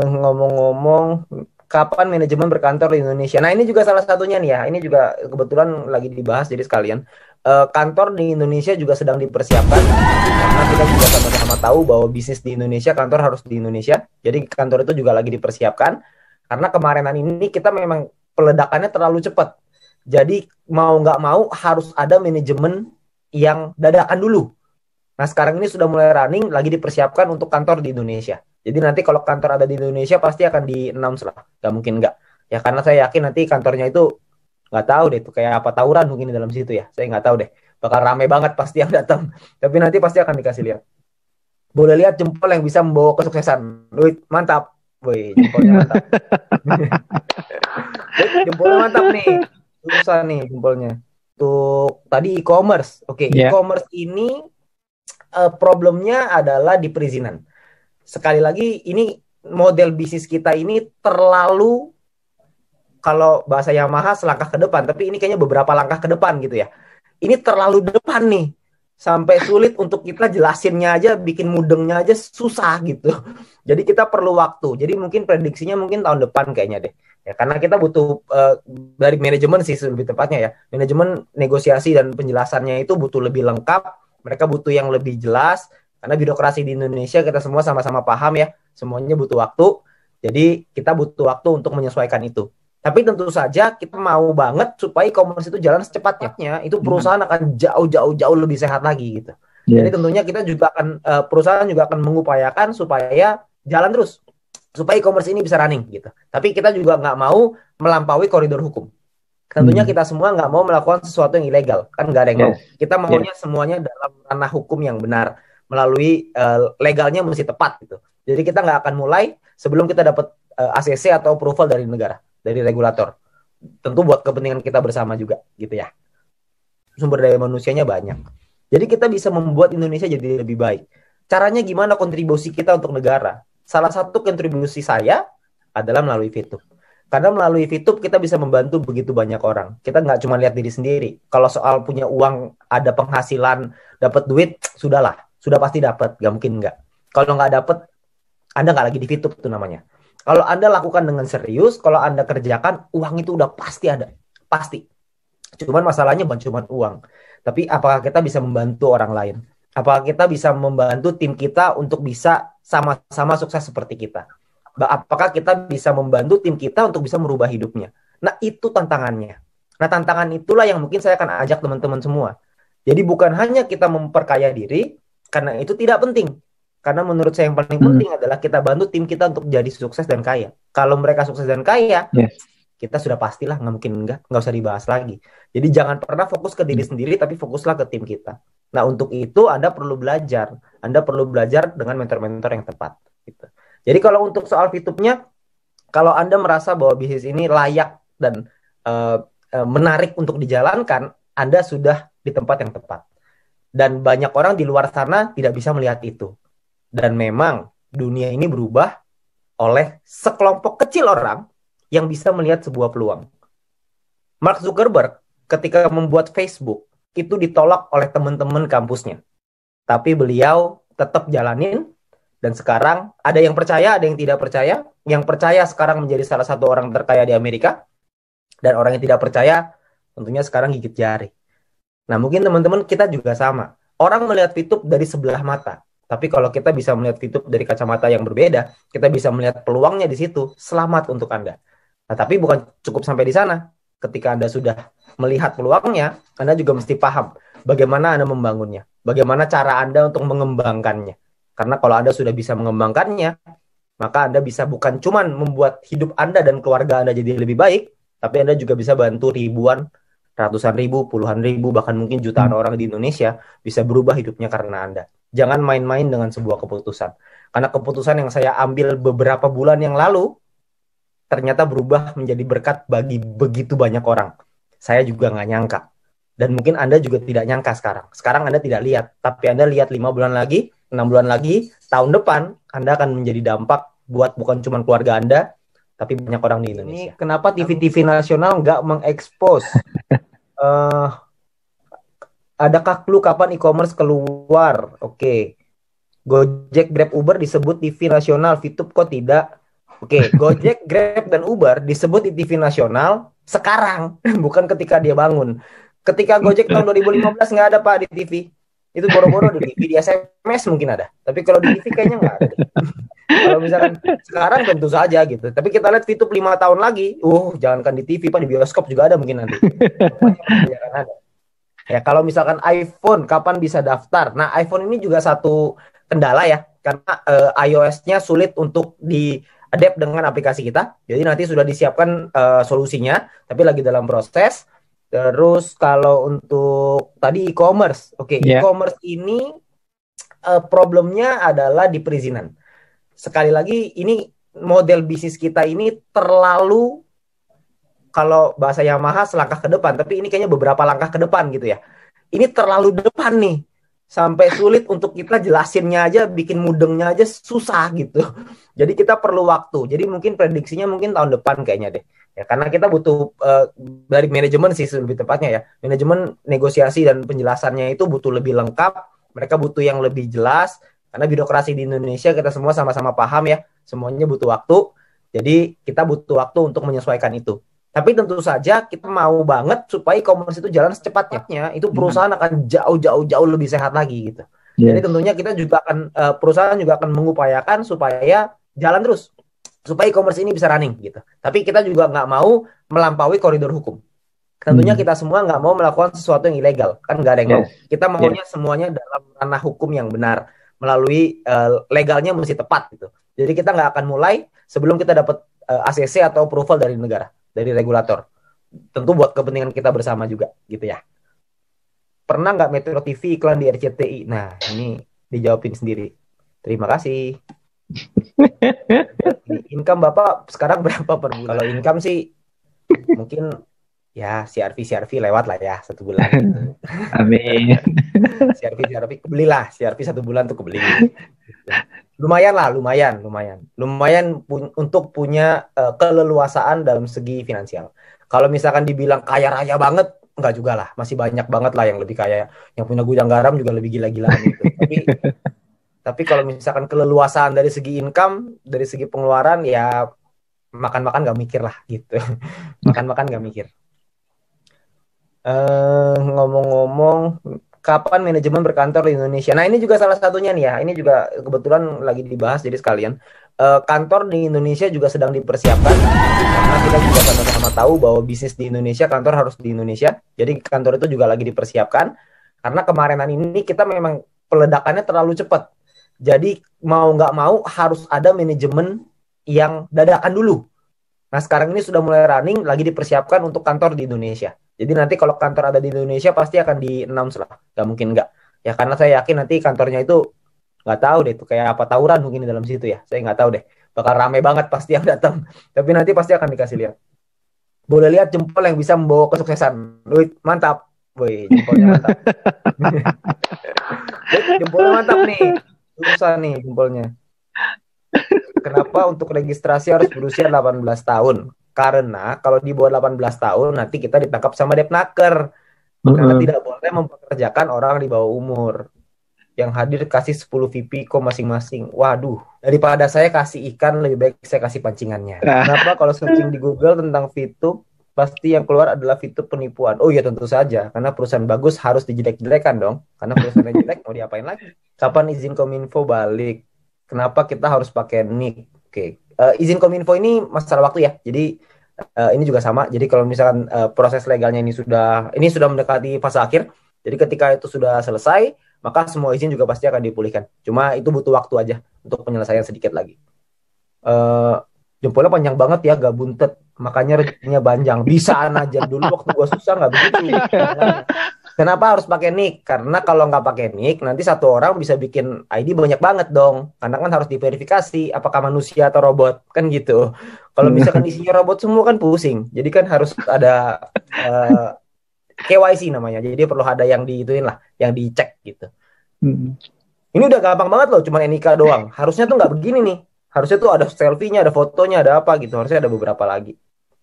Ngomong-ngomong, kapan manajemen berkantor di Indonesia? Nah, ini juga salah satunya nih ya. Ini juga kebetulan lagi dibahas, jadi sekalian. Kantor di Indonesia juga sedang dipersiapkan karena kita juga sama-sama tahu bahwa bisnis di Indonesia, kantor harus di Indonesia. Jadi kantor itu juga lagi dipersiapkan karena kemarinan ini kita memang peledakannya terlalu cepat. Jadi mau nggak mau harus ada manajemen yang dadakan dulu. Nah, sekarang ini sudah mulai running, lagi dipersiapkan untuk kantor di Indonesia. Jadi nanti kalau kantor ada di Indonesia pasti akan di-announce lah. Gak mungkin nggak. Ya karena saya yakin nanti kantornya itu nggak tahu deh itu kayak apa tawuran mungkin di dalam situ ya. Saya nggak tahu deh. Bakal rame banget pasti yang datang. Tapi nanti pasti akan dikasih lihat. Boleh lihat jempol yang bisa membawa kesuksesan. Wih, mantap. Wih, jempolnya mantap. Jempolnya mantap nih. Susah nih jempolnya. Untuk tadi e-commerce. Oke, Ya, e-commerce ini problemnya adalah di perizinan. Sekali lagi, ini model bisnis kita ini terlalu, kalau bahasa Yamaha selangkah ke depan, tapi ini kayaknya beberapa langkah ke depan gitu ya. Ini terlalu depan nih, sampai sulit untuk kita jelasinnya aja, bikin mudengnya aja susah gitu. Jadi kita perlu waktu. Jadi mungkin prediksinya mungkin tahun depan kayaknya deh. Ya, karena kita butuh dari manajemen sih lebih tepatnya ya. Manajemen negosiasi dan penjelasannya itu butuh lebih lengkap. Mereka butuh yang lebih jelas. Karena birokrasi di Indonesia kita semua sama-sama paham ya. Semuanya butuh waktu. Jadi kita butuh waktu untuk menyesuaikan itu. Tapi tentu saja kita mau banget supaya e-commerce itu jalan secepatnya. Itu perusahaan akan jauh-jauh lebih sehat lagi gitu. Jadi yes. tentunya kita juga akan perusahaan juga akan mengupayakan supaya jalan terus, supaya e-commerce ini bisa running gitu. Tapi kita juga nggak mau melampaui koridor hukum. Tentunya Hmm, kita semua nggak mau melakukan sesuatu yang ilegal, kan nggak ada yang mau. yes. Kita Yes. maunya semuanya dalam ranah hukum yang benar, melalui legalnya mesti tepat gitu. Jadi kita nggak akan mulai sebelum kita dapat ACC atau approval dari negara, dari regulator. Tentu buat kepentingan kita bersama juga gitu ya. Sumber daya manusianya banyak. Jadi kita bisa membuat Indonesia jadi lebih baik. Caranya gimana kontribusi kita untuk negara? Salah satu kontribusi saya adalah melalui VTube. Karena melalui VTube kita bisa membantu begitu banyak orang. Kita nggak cuma lihat diri sendiri. Kalau soal punya uang, ada penghasilan, dapat duit, sudahlah. Sudah pasti dapat, nggak mungkin nggak. Kalau nggak dapat, Anda nggak lagi di VTube itu namanya. Kalau Anda lakukan dengan serius, kalau Anda kerjakan, uang itu udah pasti ada. Pasti. Cuman masalahnya bukan cuma uang, tapi apakah kita bisa membantu orang lain? Apakah kita bisa membantu tim kita untuk bisa sama-sama sukses seperti kita? Apakah kita bisa membantu tim kita untuk bisa merubah hidupnya? Nah, itu tantangannya. Nah, tantangan itulah yang mungkin saya akan ajak teman-teman semua. Jadi bukan hanya kita memperkaya diri, karena itu tidak penting. Karena menurut saya yang paling Hmm, penting adalah kita bantu tim kita untuk jadi sukses dan kaya. Kalau mereka sukses dan kaya, yes. kita sudah pastilah nggak mungkin nggak usah dibahas lagi. Jadi jangan pernah fokus ke diri sendiri, tapi fokuslah ke tim kita. Nah, untuk itu Anda perlu belajar. Anda perlu belajar dengan mentor-mentor yang tepat. Gitu. Jadi kalau untuk soal fitupnya, kalau Anda merasa bahwa bisnis ini layak dan uh, menarik untuk dijalankan, Anda sudah di tempat yang tepat. Dan banyak orang di luar sana tidak bisa melihat itu. Dan memang dunia ini berubah oleh sekelompok kecil orang yang bisa melihat sebuah peluang. Mark Zuckerberg ketika membuat Facebook itu ditolak oleh teman-teman kampusnya. Tapi beliau tetap jalanin dan sekarang ada yang percaya, ada yang tidak percaya. Yang percaya sekarang menjadi salah satu orang terkaya di Amerika dan orang yang tidak percaya tentunya sekarang gigit jari. Nah, mungkin teman-teman kita juga sama. Orang melihat VTube dari sebelah mata. Tapi kalau kita bisa melihat VTube dari kacamata yang berbeda, kita bisa melihat peluangnya di situ. Selamat untuk Anda. Nah, tapi bukan cukup sampai di sana. Ketika Anda sudah melihat peluangnya, Anda juga mesti paham bagaimana Anda membangunnya. Bagaimana cara Anda untuk mengembangkannya. Karena kalau Anda sudah bisa mengembangkannya, maka Anda bisa bukan cuma membuat hidup Anda dan keluarga Anda jadi lebih baik, tapi Anda juga bisa bantu ribuan, ratusan ribu, puluhan ribu, bahkan mungkin jutaan Hmm. orang di Indonesia bisa berubah hidupnya karena Anda. Jangan main-main dengan sebuah keputusan. Karena keputusan yang saya ambil beberapa bulan yang lalu, ternyata berubah menjadi berkat bagi begitu banyak orang. Saya juga nggak nyangka. Dan mungkin Anda juga tidak nyangka sekarang. Sekarang Anda tidak lihat, tapi Anda lihat 5 bulan lagi, 6 bulan lagi, tahun depan, Anda akan menjadi dampak buat bukan cuma keluarga Anda, tapi banyak orang di Indonesia. Ini kenapa TV-TV nasional nggak mengekspos? Uh, adakah clue kapan e-commerce keluar? Oke. Gojek, Grab, Uber disebut TV nasional, VTube kok tidak? Oke, Gojek, Grab, dan Uber disebut di TV nasional sekarang, bukan ketika dia bangun. Ketika Gojek tahun 2015 nggak ada Pak di TV. Itu boro-boro di TV, di SMS mungkin ada. Tapi kalau di TV kayaknya nggak ada. Kalau misalkan sekarang tentu saja gitu. Tapi kita lihat VTube 5 tahun lagi, jangankan di TV Pak, di bioskop juga ada mungkin nanti. Semuanya akan ada. Ya, kalau misalkan iPhone, kapan bisa daftar? Nah, iPhone ini juga satu kendala ya, karena iOS-nya sulit untuk di-adapt dengan aplikasi kita. Jadi nanti sudah disiapkan solusinya, tapi lagi dalam proses. Terus kalau untuk tadi e-commerce, e-commerce ini problemnya adalah di perizinan. Sekali lagi, ini model bisnis kita ini terlalu, kalau bahasa Yamaha selangkah ke depan, tapi ini kayaknya beberapa langkah ke depan gitu ya. Ini terlalu depan nih, sampai sulit untuk kita jelasinnya aja, bikin mudengnya aja susah gitu. Jadi kita perlu waktu. Jadi mungkin prediksinya mungkin tahun depan kayaknya deh. Ya, karena kita butuh dari manajemen sih lebih tepatnya ya. Manajemen negosiasi dan penjelasannya itu butuh lebih lengkap. Mereka butuh yang lebih jelas. Karena birokrasi di Indonesia kita semua sama-sama paham ya. Semuanya butuh waktu. Jadi kita butuh waktu untuk menyesuaikan itu. Tapi tentu saja kita mau banget supaya e-commerce itu jalan secepatnya. Itu perusahaan akan jauh lebih sehat lagi gitu. Jadi tentunya kita juga akan perusahaan juga akan mengupayakan supaya jalan terus, supaya e-commerce ini bisa running gitu. Tapi kita juga nggak mau melampaui koridor hukum. Tentunya kita semua nggak mau melakukan sesuatu yang ilegal, kan nggak ada yang mau. Kita maunya semuanya dalam ranah hukum yang benar, melalui legalnya mesti tepat gitu. Jadi kita nggak akan mulai sebelum kita dapat ACC atau approval dari negara, dari regulator. Tentu buat kepentingan kita bersama juga gitu ya. Pernah nggak Metro TV iklan di RCTI? Nah, ini dijawabin sendiri. Terima kasih. Income Bapak sekarang berapa per bulan? Kalau income sih mungkin ya CRV lewat lah ya 1 bulan gitu. Amin. CRV kebelilah, CRV 1 bulan tuh kebeli. Lumayan untuk punya keleluasaan dalam segi finansial. Kalau misalkan dibilang kaya raya banget, enggak juga lah, masih banyak banget lah yang lebih kaya, yang punya gudang garam juga lebih gila-gilaan gitu. Tapi kalau misalkan keleluasaan dari segi income, dari segi pengeluaran ya makan-makan nggak mikir lah gitu. Makan-makan nggak mikir. Ngomong-ngomong, kapan manajemen berkantor di Indonesia? Nah, ini juga salah satunya nih ya. Ini juga kebetulan lagi dibahas jadi sekalian. Kantor di Indonesia juga sedang dipersiapkan karena kita juga sama-sama tahu bahwa bisnis di Indonesia, kantor harus di Indonesia. Jadi kantor itu juga lagi dipersiapkan karena kemarinan ini kita memang peledakannya terlalu cepat. Jadi mau nggak mau harus ada manajemen yang dadakan dulu. Nah, sekarang ini sudah mulai running, lagi dipersiapkan untuk kantor di Indonesia. Jadi nanti kalau kantor ada di Indonesia pasti akan di-announce lah. Nggak mungkin nggak. Ya karena saya yakin nanti kantornya itu nggak tahu deh itu kayak apa, tawuran mungkin di dalam situ ya. Saya nggak tahu deh. Bakal rame banget pasti yang datang. Tapi nanti pasti akan dikasih lihat. Boleh lihat jempol yang bisa membawa kesuksesan. Wih, mantap. Wih, jempolnya mantap. Jempolnya mantap nih. Susah nih jempolnya. Kenapa untuk registrasi harus berusia 18 tahun? Karena kalau di bawah 18 tahun nanti kita ditangkap sama Depnaker. Karena tidak boleh mempekerjakan orang di bawah umur. Yang hadir kasih 10 VP masing-masing. Waduh, daripada saya kasih ikan lebih baik saya kasih pancingannya. Kenapa kalau searching di Google tentang VTube pasti yang keluar adalah VTube penipuan? Oh iya tentu saja, karena perusahaan bagus harus dijelek-jelekan dong. Karena perusahaan jelek mau diapain lagi? Kapan izin Kominfo balik? Kenapa kita harus pakai NIK? Oke. Izin Kominfo ini masalah waktu ya. Jadi ini juga sama. Jadi kalau misalkan proses legalnya ini sudah mendekati fase akhir. Jadi ketika itu sudah selesai, maka semua izin juga pasti akan dipulihkan. Cuma itu butuh waktu aja untuk penyelesaian sedikit lagi. Jempolnya panjang banget ya, gak buntet. Makanya rezekinya panjang. Bisa aja dulu waktu gua susah nggak begitu. Kenapa harus pakai nick? Karena kalau nggak pakai nick, nanti satu orang bisa bikin ID banyak banget dong. Karena kan harus diverifikasi apakah manusia atau robot, kan gitu. Kalau misalkan isinya robot semua kan pusing. Jadi kan harus ada KYC namanya. Jadi perlu ada yang diituin lah, yang dicek gitu. Ini udah gampang banget loh, cuma NIK doang. Harusnya tuh nggak begini nih. Harusnya tuh ada selfie-nya, ada fotonya, ada apa gitu. Harusnya ada beberapa lagi.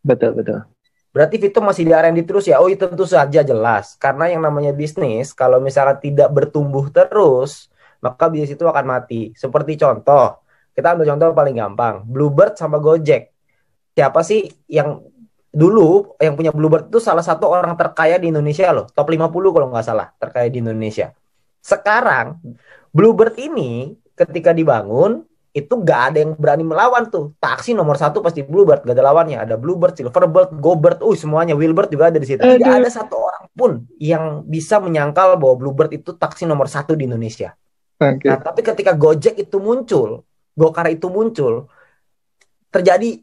Betul. Berarti Vito masih di R&D terus ya? Oh tentu saja jelas. Karena yang namanya bisnis, kalau misalnya tidak bertumbuh terus, maka bisnis itu akan mati. Seperti contoh, kita ambil contoh paling gampang, Bluebird sama Gojek. Siapa sih yang dulu yang punya Bluebird itu salah satu orang terkaya di Indonesia loh, top 50 kalau nggak salah terkaya di Indonesia. Sekarang Bluebird ini ketika dibangun itu nggak ada yang berani melawan tuh. Taksi nomor satu pasti Bluebird, gak ada lawannya. Ada Bluebird, Silverbird, GoBird, semuanya, Wheelbird juga ada di situ. Tidak ada satu orang pun yang bisa menyangkal bahwa Bluebird itu taksi nomor satu di Indonesia. Nah, tapi ketika Gojek itu muncul, Gokar itu muncul, terjadi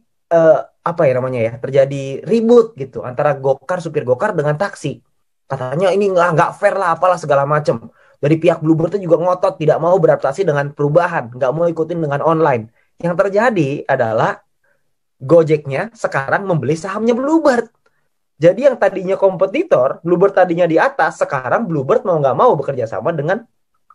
apa ya namanya ya? Terjadi ribut gitu antara Gokar, supir Gokar dengan taksi. Katanya ini nggak fair lah, apalah segala macam. Dari pihak Bluebird itu juga ngotot, tidak mau beradaptasi dengan perubahan, nggak mau ikutin dengan online. Yang terjadi adalah Gojeknya sekarang membeli sahamnya Bluebird. Jadi yang tadinya kompetitor, Bluebird tadinya di atas, sekarang Bluebird mau nggak mau bekerja sama dengan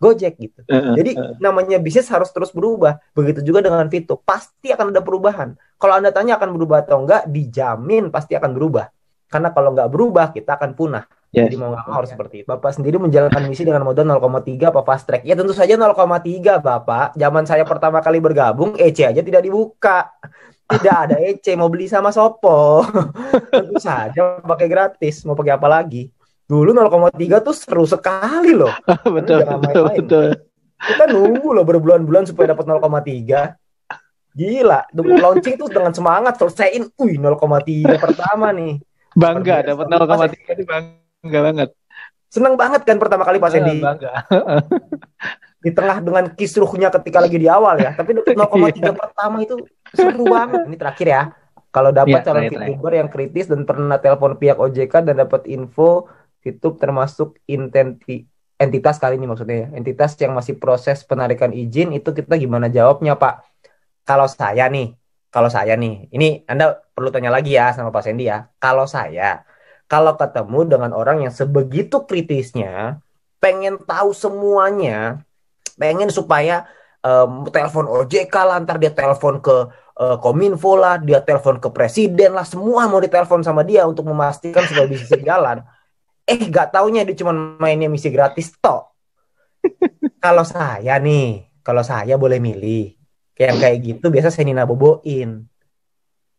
Gojek gitu. Jadi namanya bisnis harus terus berubah. Begitu juga dengan Vito, pasti akan ada perubahan. Kalau Anda tanya akan berubah atau enggak, dijamin pasti akan berubah. Karena kalau nggak berubah, kita akan punah. Yes. Jadi mau nggak mau harus seperti itu. Bapak sendiri menjalankan misi dengan modal 0,3 apa fast track? Ya tentu saja 0,3 Bapak. Zaman saya pertama kali bergabung, EC aja tidak dibuka. Tidak ada EC, mau beli sama Sopo. Tentu saja pakai gratis, mau pakai apa lagi? Dulu 0,3 tuh seru sekali loh. Betul, betul. Kita nunggu loh berbulan-bulan supaya dapat 0,3. Gila, launching tuh dengan semangat selesaiin, 0,3 pertama nih. Bangga dapat 0,3 itu bangga banget. Seneng banget kan pertama kali Pak Sandy. Bangga. Di tengah dengan kisruhnya ketika lagi di awal ya, tapi dapat 0,3 pertama itu seru banget. Ini terakhir ya. Kalau dapat calon VTuber yang kritis dan pernah telepon pihak OJK dan dapat info VTube termasuk entitas kali ini maksudnya ya. Entitas yang masih proses penarikan izin, itu kita gimana jawabnya Pak? Kalau saya nih, ini Anda perlu tanya lagi ya sama Pak Sandy ya. Kalau ketemu dengan orang yang sebegitu kritisnya, pengen tahu semuanya, pengen supaya telepon OJK lah, ntar dia telepon ke Kominfo lah, dia telepon ke presiden lah, semua mau ditelepon sama dia untuk memastikan supaya bisa jalan. Gak taunya dia cuma mainnya misi gratis toh. Kalau saya boleh milih. Kayak gitu biasa saya Nina boboin.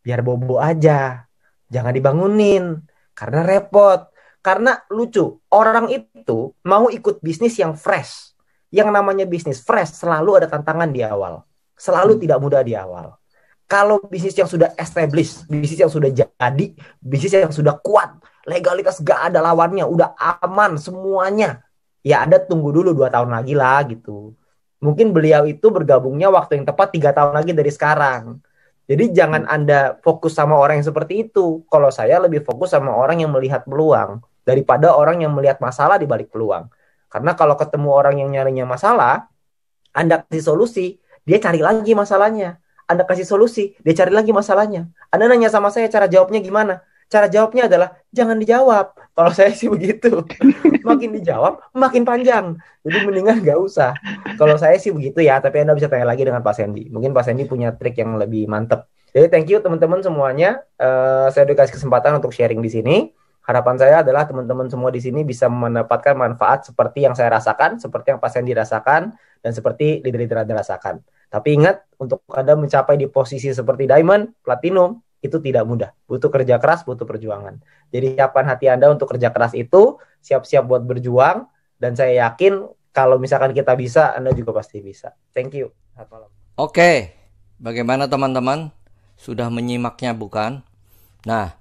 Biar bobo aja. Jangan dibangunin. Karena repot. Karena lucu. Orang itu mau ikut bisnis yang fresh. Yang namanya bisnis fresh selalu ada tantangan di awal. Selalu tidak mudah di awal. Kalau bisnis yang sudah established, bisnis yang sudah jadi, bisnis yang sudah kuat, legalitas gak ada lawannya, udah aman semuanya. Ya Anda tunggu dulu 2 tahun lagi lah gitu. Mungkin beliau itu bergabungnya waktu yang tepat 3 tahun lagi dari sekarang. Jadi jangan Anda fokus sama orang yang seperti itu. Kalau saya lebih fokus sama orang yang melihat peluang daripada orang yang melihat masalah di balik peluang. Karena kalau ketemu orang yang nyarinya masalah, Anda kasih solusi, dia cari lagi masalahnya. Anda kasih solusi, dia cari lagi masalahnya. Anda nanya sama saya cara jawabnya gimana? Cara jawabnya adalah jangan dijawab. Kalau saya sih begitu. Makin dijawab, makin panjang. Jadi mendingan nggak usah. Kalau saya sih begitu ya, tapi Anda bisa tanya lagi dengan Pak Sandy. Mungkin Pak Sandy punya trik yang lebih mantep. Jadi thank you teman-teman semuanya. Saya udah kasih kesempatan untuk sharing di sini. Harapan saya adalah teman-teman semua di sini bisa mendapatkan manfaat seperti yang saya rasakan, seperti yang Pak Sandy rasakan, dan seperti leader-leader Anda rasakan. Tapi ingat, untuk Anda mencapai di posisi seperti Diamond, Platinum, itu tidak mudah. Butuh kerja keras, butuh perjuangan. Jadi siapkan hati Anda untuk kerja keras itu, siap-siap buat berjuang, dan saya yakin kalau misalkan kita bisa, Anda juga pasti bisa. Thank you. Oke, bagaimana teman-teman? Sudah menyimaknya bukan? Nah,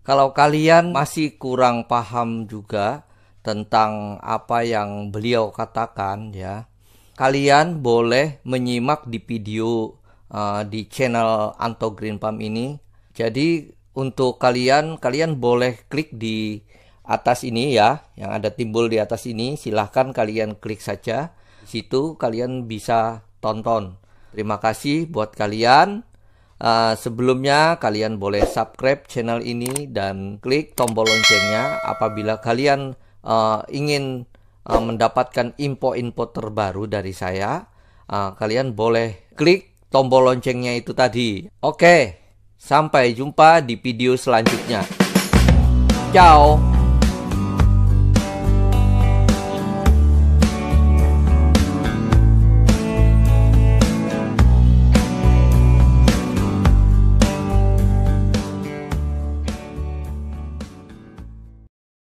kalau kalian masih kurang paham juga tentang apa yang beliau katakan ya, kalian boleh menyimak di video di channel Anto Green Palm ini. Jadi untuk kalian boleh klik di atas ini ya, yang ada timbul di atas ini. Silahkan kalian klik saja. Di situ kalian bisa tonton. Terima kasih buat kalian. Sebelumnya kalian boleh subscribe channel ini dan klik tombol loncengnya apabila kalian ingin mendapatkan info-info terbaru dari saya. Kalian boleh klik tombol loncengnya itu tadi. Oke, sampai jumpa di video selanjutnya. Ciao.